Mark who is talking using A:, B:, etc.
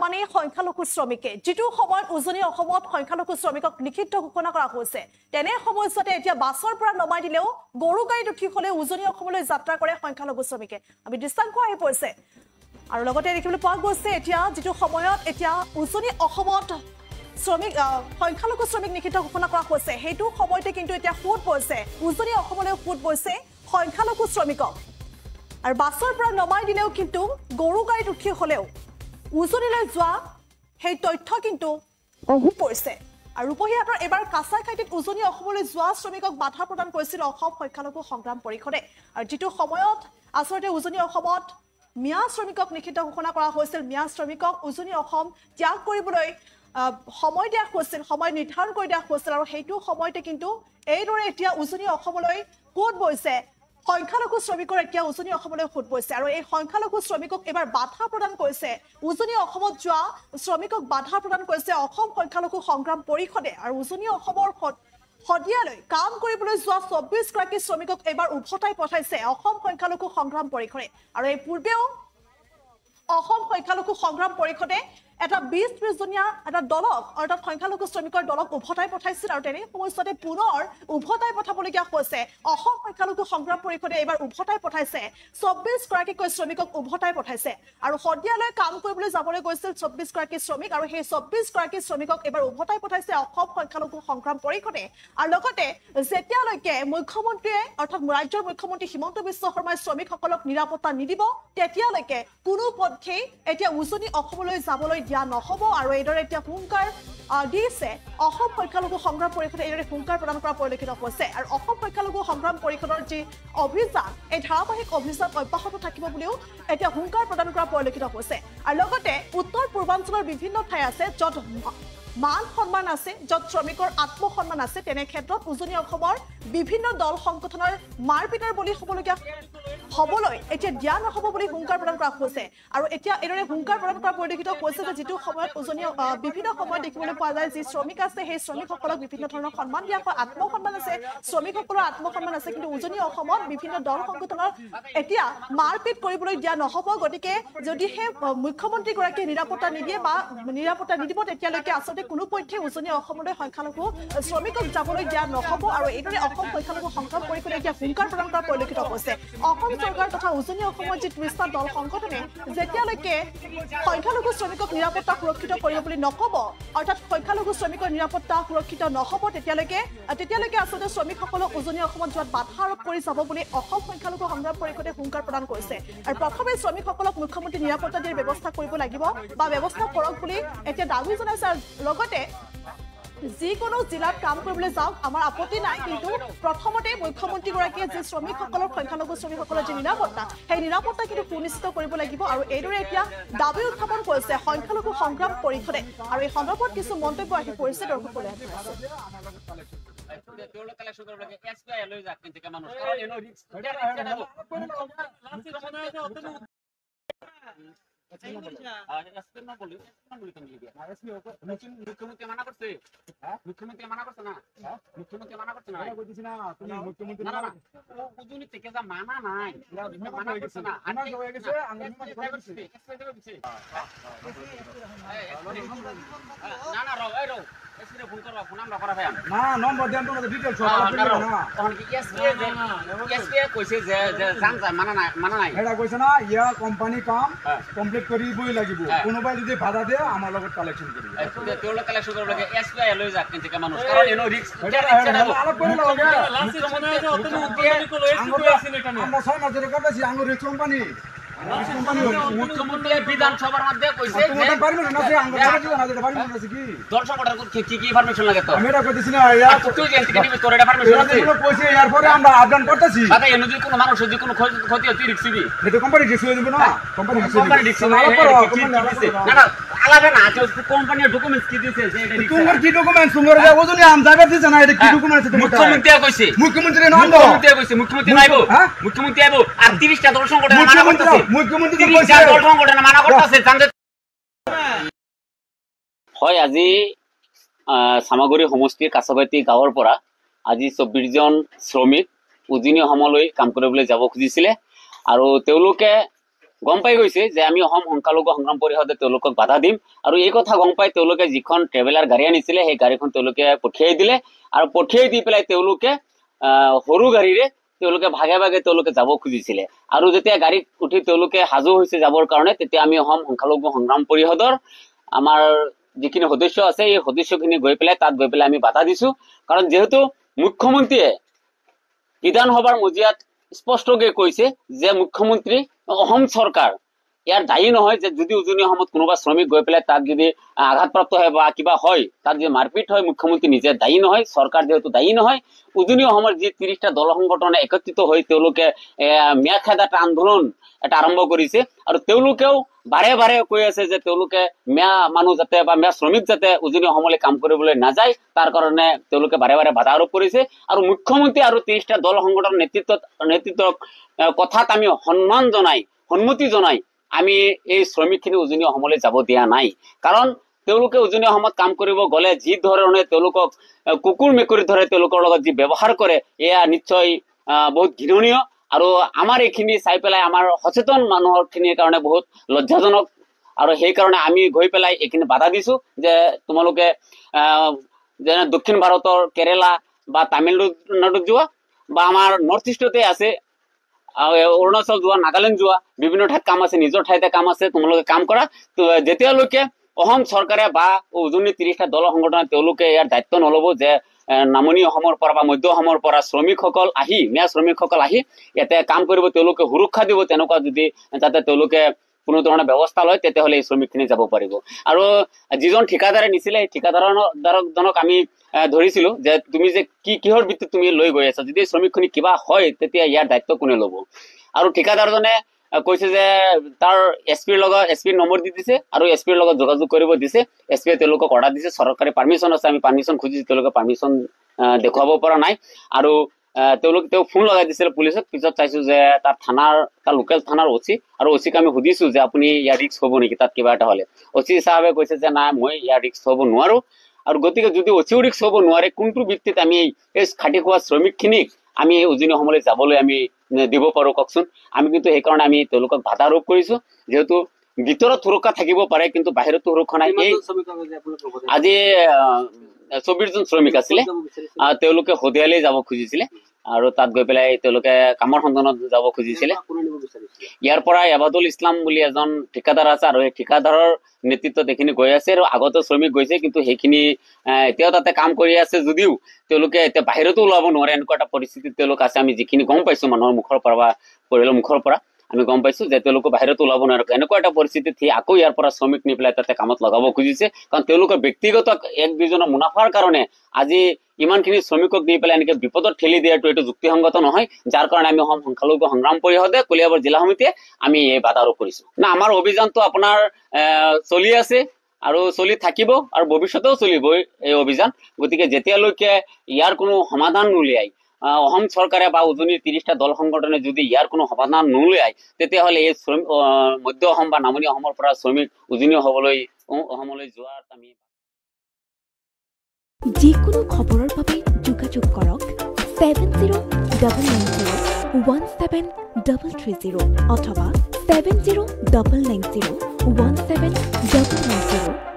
A: মানে সংখ্যালঘু শ্ৰমিকে যেটো সময়ত উজনি অসমত সংখ্যালঘু শ্ৰমিকক লিখিত ঘোষণা কৰা হৈছে তেনে সময়তে এতিয়া বাছৰ পৰা নমাই দিলেও গৰু গাড়ীত উঠি হলে উজনি অসমলৈ যাত্ৰা কৰে সংখ্যালঘু শ্ৰমিকে আমি দৃষ্টান্ত আহি পৰিছে আৰু লগতে দেখিবলৈ পোৱা গৈছে এতিয়া যেটো সময়ত এতিয়া উজনি অসমত শ্ৰমিক সংখ্যালঘু শ্ৰমিক লিখিত ঘোষণা কৰা হৈছে হেতু সময়তে কিন্তু এতিয়া ফুট পৰিছে উজনি অসমলৈ ফুট পৰিছে সংখ্যালঘু শ্ৰমিকক আৰু বাছৰ পৰা নমাই দিলেও কিন্তু গৰু গাড়ীত উঠি হলেও উজনিলৈ যোৱা সেই তথ্য কিন্তু অহু পৰিছে আৰু ৰূপহীহাটৰ এবাৰ কাছাখাইটিত উজনি অসমলৈ যোৱা শ্ৰমিকক বাধা প্ৰদান কৰিছিল অসম সংখ্যালঘু সংগ্ৰাম পৰিষদে আৰু যেটো সময়ত আচলতে উজনি অসমত মিয়া শ্ৰমিকক লিখিত ঘোষণা কৰা হৈছিল মিয়া শ্ৰমিকক উজনি অসম ত্যাগ কৰিবলৈ সময় দিয়া হৈছিল সময় নিৰ্ধাৰণ কৰি দিয়া হৈছিল আৰু হেতু সময়তে কিন্তু এইদৰে এতিয়া উজনি অসমলৈ কোট বৈছে সংখ্যালঘু শ্ৰমিকৰ এতিয়া উজনি অসমলৈ ফুট পৰিছে আৰু এই সংখ্যালঘু শ্ৰমিকক এবাৰ বাধা প্ৰদান কৰিছে উজনি অসমত যোৱা শ্ৰমিকক বাধা প্ৰদান কৰিছে অসম সংখ্যালঘু সংগ্ৰাম পৰিষদে আৰু উজনি অসমৰ সদিয়ালৈ কাম কৰিবলৈ যোৱা 24 গৰাকী শ্ৰমিকক এবাৰ উভতাই পঠাইছে অসম সংখ্যালঘু সংগ্ৰাম পৰিষদে আৰু এই পূৰ্বেও অসম সংখ্যালঘু সংগ্ৰাম পৰিষদে এটা 20-30 জনীয়া এটা দলক অৰ্থাৎ সংখ্যালঘু শ্ৰমিকৰ দলক উভতাই পঠাইছিল আৰু তেনে সময়তে পুনৰ উভতাই পঠাবলগীয়া হৈছে অসম সংখ্যালঘু সংগ্ৰাম পৰিষদে এবাৰ উভতাই পঠাইছে 24 গৰাকীকৈ শ্ৰমিকক উভতাই পঠাইছে আৰু সদিয়ালৈ কাম কৰিবলৈ যাবলৈ গৈছিল 24 গৰাকী শ্ৰমিক আৰু সেই 24 গৰাকী শ্ৰমিকক এবাৰ উভতাই পঠাইছে অসম সংখ্যালঘু সংগ্ৰাম পৰিষদে আৰু লগতে যেতিয়ালৈকে মুখ্যমন্ত্ৰীয়ে অৰ্থাৎ ৰাজ্যৰ মুখ্যমন্ত্ৰী হিমন্ত বিশ্ব শৰ্মাই শ্ৰমিকসকলক নিৰাপত্তা নিদিব তেতিয়ালৈকে কোনো পক্ষে এতিয়া উজনি অসমলৈ যাবলৈ দিয়া নহব আৰু এইদৰে এতিয়া হুংকাৰ দিছে অসম সংখ্যালঘু সংগ্ৰাম পৰিষদে এইদৰে হুংকাৰ প্ৰদান কৰা পৰিলক্ষিত হৈছে আৰু অসম সংখ্যালঘু সংগ্ৰাম পৰিষদৰ যি অভিযান এই ধাৰাবাহিক অভিযান অব্যাহত থাকিব বুলিও এতিয়া হুংকাৰ প্ৰদান কৰা পৰিলক্ষিত হৈছে আৰু লগতে উত্তৰ পূৰ্বাঞ্চলৰ বিভিন্ন ঠাই আছে য'ত মান সন্মান আছে য'ত শ্ৰমিকৰ আত্মসন্মান আছে তেনে ক্ষেত্ৰত উজনি অসমৰ বিভিন্ন দল সংগঠনৰ মাৰপিটৰ বলি হ'বলৈ এতিয়া দিয়া নহ'ব বুলি হুংকাৰ প্ৰদান কৰা হৈছে আৰু এতিয়া এইদৰে হুংকাৰ প্ৰদান কৰা পৰিলক্ষিত হৈছে যে যিটো সময়ত উজনি বিভিন্ন সময়ত দেখিবলৈ পোৱা যায় যি শ্ৰমিক আছে সেই শ্ৰমিকসকলক বিভিন্ন ধৰণৰ সন্মান দিয়া হয় আত্মসন্মান আছে শ্ৰমিকসকলৰ আত্মসন্মান আছে কিন্তু উজনি অসমত বিভিন্ন দল সংগঠনৰ এতিয়া মাৰপিট কৰিবলৈ দিয়া নহ'ব গতিকে যদিহে মুখ্যমন্ত্ৰীগৰাকীয়ে নিৰাপত্তা নিদিয়ে বা নিৰাপত্তা নিদিব তেতিয়ালৈকে আচলতে কোনো পক্ষে উজনি অসমলৈ সংখ্যালঘু শ্ৰমিকক যাবলৈ দিয়া নহ'ব আৰু এইদৰে অসম সংখ্যালঘু সংগ্ৰাম পৰিষদে এতিয়া হুংকাৰ প্ৰদান কৰা পৰিলক্ষিত হৈছে অসম চৰকাৰ তথা উজনি অসমৰ যি 30টা দল সংগঠনে যেতিয়ালৈকে সংখ্যালঘু শ্ৰমিকক নিৰাপত্তা সুৰক্ষিত কৰিব বুলি নক'ব অৰ্থাৎ সংখ্যালঘু শ্ৰমিকৰ নিৰাপত্তা সুৰক্ষিত নহ'ব তেতিয়ালৈকে আচলতে শ্ৰমিকসকলক উজনি অসমত যোৱাত বাধা আৰোপ কৰি যাব বুলি অসম সংখ্যালঘু সংগ্ৰাম পৰিষদে হুংকাৰ প্ৰদান কৰিছে আৰু প্ৰথমে শ্ৰমিকসকলক মুখ্যমন্ত্ৰী নিৰাপত্তা দিয়াৰ ব্যৱস্থা কৰিব লাগিব বা ব্যৱস্থা কৰক বুলি এতিয়া দাবী জনাইছে লগতে যিকোনো জিলাত কাম কৰিবলৈ যাওক আমাৰ আপত্তি নাই কিন্তু প্ৰথমতে মুখ্যমন্ত্ৰীগৰাকীয়ে যে শ্ৰমিকসকলৰ সংখ্যালঘু শ্ৰমিকসকলৰ যে নিৰাপত্তা সেই নিৰাপত্তা কিন্তু সুনিশ্চিত কৰিব লাগিব আৰু এইদৰে এতিয়া দাবী উত্থাপন কৰিছে সংখ্যালঘু সংগ্ৰাম পৰিষদে আৰু এই সন্দৰ্ভত কিছু মন্তব্য আহি পৰিছে দৰ্শকসকলে
B: মুখ্যমন্ত্রী মানা করছে মুখ্যমন্ত্রী মানা করছে না মুখ্যমন্ত্রী মানা করছে না তুমি মুখ্যমন্ত্রী না উজনি থেকে যা মানা নাই মানা করছে না আনা হয়ে গেছে না না রও এই রও এসরে ফোন করবা ফোন আমরা করা ভাই না নম্বর দেন তোমাদের ডিটেইলস সব না তখন কি এসপি কইছে যে জান যায় মানা নাই এটা কইছে না ইয়া কোম্পানি কাম কমপ্লিট করিবই লাগিব কোনোবাই যদি বাধা দেয় আমার লগত কালেকশন করিব তেওলে কালেকশন করব লাগে এসপি লই যাক কিন্তু মানুষ কারণ এনো রিস্ক আলাপ করে লাগে মুখ্যমন্ত্রী অতনে উদ্বোধন করলো এসপি আছেন এখানে আমরা 6 মাসের কাটাছি আঙ্গুর রিস্ক কোম্পানি মুখ্যমন্ত্রী বিধানসভার মধ্যে কইছে যে পারমিশন আছে আঙ্গুর না যেটা পারমিশন আছে কি দল সংগঠন কি পারমিশন লাগে তো আমি এটা কইতেছি না তুই যে এনটি নিবি তোর এটা পারমিশন আছে কইছে এর পরে আমরা আবেদন করতেছি দাদা এনো যদি কোনো মানুষ যদি কোনো ক্ষতি হয় তুই রিস্ক দিবি এটা কোম্পানি রিস্ক হয়ে যাবে না কোম্পানি রিস্ক না না আলাদা না কোম্পানির ডকুমেন্টস কি দিয়েছে যে এটা তোমার কি ডকুমেন্টস তোমার যে ওজনে আম যাবে দিছে না এটা কি ডকুমেন্টস আছে মুখ্যমন্ত্রী কইছে মুখ্যমন্ত্রী নাম কইছে মুখ্যমন্ত্রী নাইবো মুখ্যমন্ত্রী আইবো আর 30টা দল সংগঠন মানা করতেছে মুখ্যমন্ত্রী কইছে দল সংগঠন মানা করতেছে জানতে হয় আজি সামগুৰি সমষ্টিৰ কাছাবাতি গাঁৱৰ পৰা আজি 24 জন শ্ৰমিক উজনি অসমলৈ কাম কৰিবলৈ যাব খুজিছিলে আৰু তেওঁলোকে গম পাই গৈছে যে আমি অসম সংখ্যালঘু সংগ্ৰাম পৰিষদে তেওঁলোকক বাধা দিম আৰু এই কথা গম পাই তেওঁলোকে যিখন ট্ৰেভেলাৰ গাড়ী আনিছিলে সেই গাড়ীখন তেওঁলোকে পঠিয়াই দিলে আৰু পঠিয়াই দি পেলাই তেওঁলোকে সৰু গাড়ীৰে তেওঁলোকে ভাগে ভাগে তেওঁলোকে যাব খুজিছিলে আৰু যেতিয়া গাড়ীত উঠি তেওঁলোকে সাজু হৈছে যাবৰ কাৰণে তেতিয়া আমি অসম সংখ্যালঘু সংগ্ৰাম পৰিষদৰ আমাৰ যিখিনি সদস্য আছে এই সদস্যখিনি গৈ পেলাই তাত গৈ পেলাই আমি বাধা দিছো কাৰণ যেহেতু মুখ্যমন্ত্ৰীয়ে বিধানসভাৰ মজিয়াত স্পষ্টকৈ কৈছে যে মুখ্যমন্ত্ৰী অসম চৰকাৰ ইয়াৰ দায়ী নহয় যে যদি উজনি অসমত কোনোবা শ্ৰমিক গৈ পেলাই তাত যদি আঘাতপ্ৰাপ্ত হয় বা কিবা হয় তাত যদি মাৰপিট হয় মুখ্যমন্ত্ৰী নিজে দায়ী নহয় চৰকাৰ যেহেতু দায়ী নহয় উজনি অসমৰ যি 30টা দল সংগঠনে একত্ৰিত হৈ তেওঁলোকে ম্যাদ এটা আন্দোলন এটা আৰম্ভ কৰিছে আৰু তেওঁলোকেও বাৰে বাৰে কৈ আছে যে তেওঁলোকে মানুহ যাতে বা শ্ৰমিক যাতে উজনি অসমলৈ কাম কৰিবলৈ নাযায় তাৰ কাৰণে তেওঁলোকে বাৰে বাৰে বাধা আৰোপ কৰিছে আৰু মুখ্যমন্ত্ৰী আৰু 30টা দল সংগঠনৰ নেতৃত্বক কথাত আমি সন্মতি জনাই আমি এই শ্ৰমিকখিনি উজনি অসমলৈ যাব দিয়া নাই কাৰণ তেওঁলোকে উজনি অসমত কাম কৰিব গলে যি ধৰণে তেওঁলোকক কুকুৰ মেকুৰী ধৰে তেওঁলোকৰ লগত যি ব্যৱহাৰ কৰে এয়া নিশ্চয় বহুত ঘৃণনীয় আৰু আমাৰ এইখিনি চাই পেলাই আমাৰ সচেতন মানুহৰ খিনিৰ কাৰণে বহুত লজ্জাজনক আৰু সেই কাৰণে আমি গৈ পেলাই এইখিনি বাধা দিছো যে তোমালোকে যেনে দক্ষিণ ভাৰতৰ কেৰেলা বা তামিলনাডুত যোৱা বা আমাৰ নৰ্থ ইষ্টতে আছে অৰুণাচল যোৱা নাগালেণ্ড যোৱা বিভিন্ন ঠাইত কাম আছে নিজৰ ঠাইতে কাম আছে তোমালোকে কাম কৰা যেতিয়ালৈকে অসম চৰকাৰে বা উজনি 30টা দল সংগঠনে তেওঁলোকে ইয়াৰ দায়িত্ব নলব যে নামনি অসমৰ পৰা বা মধ্য অসমৰ পৰা শ্ৰমিকসকল আহি শ্ৰমিকসকল আহি ইয়াতে কাম কৰিব তেওঁলোকে সুৰক্ষা দিব তেনেকুৱা যদি যাতে তেওঁলোকে কোনো ধৰণৰ ব্যৱস্থা লয় তেতিয়াহ'লে এই শ্ৰমিকখিনি যাব পাৰিব আৰু যিজন ঠিকাদাৰে নিছিলে সেই ঠিকাদাৰজনক আমি ধৰিছিলো যে তুমি যে কিহৰ ভিত্তিত তুমি লৈ গৈ আছা যদি শ্ৰমিকখিনি কিবা হয় তেতিয়া ইয়াৰ দায়িত্ব কোনে ল'ব আৰু ঠিকাদাৰজনে কৈছে যে তাৰ এছপিৰ নম্বৰ দি দিছে আৰু এছপিৰ লগত যোগাযোগ কৰিব দিছে এছপিয়ে তেওঁলোকক অৰ্ডাৰ দিছে চৰকাৰী পাৰ্মিশ্যন আছে আমি পাৰ্মিশ্যন খুজিছো তেওঁলোকে পাৰ্মিশ্যন দেখুৱাব পৰা নাই আৰু তেওঁ ফোন লগাই দিছিলে পুলিচক পিছত চাইছো যে তাৰ লোকেল থানাৰ অচি আৰু অচিক আমি সুধিছো যে আপুনি ইয়াৰ ৰিস্ক হ'ব নেকি তাত কিবা এটা হ'লে অচি চাহাবে কৈছে যে নাই মই ইয়াৰ ৰিস্ক হ'ব নোৱাৰো আৰু গতিকে যদি অচিও ৰিস্ক হ'ব নোৱাৰে কোনটো ভিত্তিত আমি এই খাটি খোৱা শ্ৰমিকখিনিক আমি উজনি অসমলৈ যাবলৈ আমি দিব পাৰো কওকচোন আমি কিন্তু সেইকাৰণে আমি তেওঁলোকক বাধা আৰোপ কৰিছো যেহেতু ভিতৰত সুৰক্ষা থাকিব পাৰে কিন্তু বাহিৰতো সুৰক্ষা নাই এই আজি 24 জন শ্ৰমিক আছিলে তেওঁলোকে হদিয়ালৈ যাব খুজিছিলে আৰু তাত গৈ পেলাই তেওঁলোকে কামৰ সন্ধানত যাব খুজিছিলে ইয়াৰ পৰা এবাদুল ইছলাম বুলি এজন ঠিকাদাৰ আছে আৰু এই ঠিকাদাৰৰ নেতৃত্বত এইখিনি গৈ আছে আৰু আগতে শ্ৰমিক গৈছে কিন্তু সেইখিনি এতিয়াও তাতে কাম কৰি আছে যদিও তেওঁলোকে এতিয়া বাহিৰতো ওলাব নোৱাৰে এনেকুৱা এটা পৰিস্থিতিত তেওঁলোক আছে আমি যিখিনি গম পাইছো মানুহৰ মুখৰ পৰা বা পৰিয়ালৰ মুখৰ পৰা আমি গম পাইছো যে তেওঁলোকে বাহিৰতো ওলাব নোৱাৰে এনেকুৱা এটা পৰিস্থিতিত সি আকৌ ইয়াৰ পৰা শ্ৰমিক নি পেলাই তাতে কামত লগাব খুজিছে কাৰণ তেওঁলোকৰ ব্যক্তিগত এক দুজনৰ মুনাফাৰ কাৰণে আজি ইমানখিনি শ্ৰমিকক দি পেলাই এনেকে বিপদত ঠেলি দিয়াটো এইটো যুক্তিসংগত নহয় যাৰ কাৰণে আমি অসম সংখ্যালঘু সংগ্ৰাম পৰিষদে কলিয়াবৰ জিলা সমিতিয়ে আমি এই বাধা আৰোপ কৰিছো না আমাৰ অভিযানটো আপোনাৰ চলি আছে আৰু চলি থাকিব আৰু ভৱিষ্যতেও চলিবই এই অভিযান গতিকে যেতিয়ালৈকে ইয়াৰ কোনো সমাধান নুলিয়াই অসম চৰকাৰে বা উজনিৰ 30টা দল সংগঠনে যদি ইয়াৰ কোনো সমাধান নুলিয়াই তেতিয়াহ'লে এই মধ্য অসম বা নামনি অসমৰ পৰা শ্ৰমিক উজনি অসমলৈ যোৱাৰ আমি
C: যিকোনো খবৰৰ বাবে যোগাযোগ কৰক 7099017330 অথবা 7099017990